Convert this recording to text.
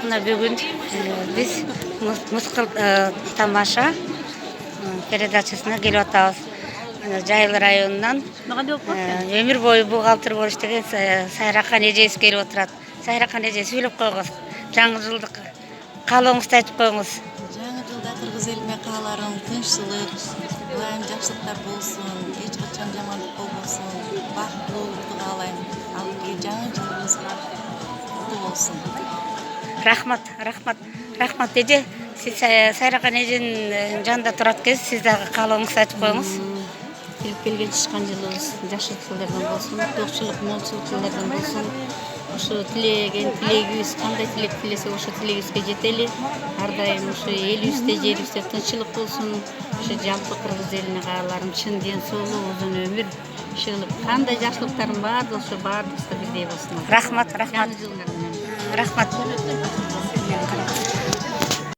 Мына бүгін біз Мысқыл тамаша передачасына келіп атабыз. Жайыл районунан өмір бойы бухгалтер болуш деген Сайрахан эжебиз келип отурат. Сайрахан эже сүйлөп койгуз. Жаңы жылдык каалооңузду айтып коюңуз. Жаңы жылда кыргыз элине кааларым тынччылык, ылайым жакшылыктар болсун, эч качан жамандык болбосун, бактылуулукту каалайм. Ал жаңы жылыбызга куттуу болсун. Рахмат эже. Сиз Сайрахан эженин жанында турат экенсиз. Сиз дагы каалооңузду айтып коюңуз. Келип келген чыккан жылыбыз жакшы жылдардан болсун, тоокчулук, молчулук жылдардан болсун. Ошо тилеген тилегибиз, кандай тилек тилесек ошо тилегибизге жетели. Ар дайым ошо элибизде, жерибизде тынччылык болсун. Ошо жалпы кыргыз элине кааларым чын ден соолук, узун өмүр. Ошо кандай жакшылыктардын баардыгы ошо баардыгыбызда бирдей болсун. Рахмат. Жаңы жылыңар менен. Рахмат.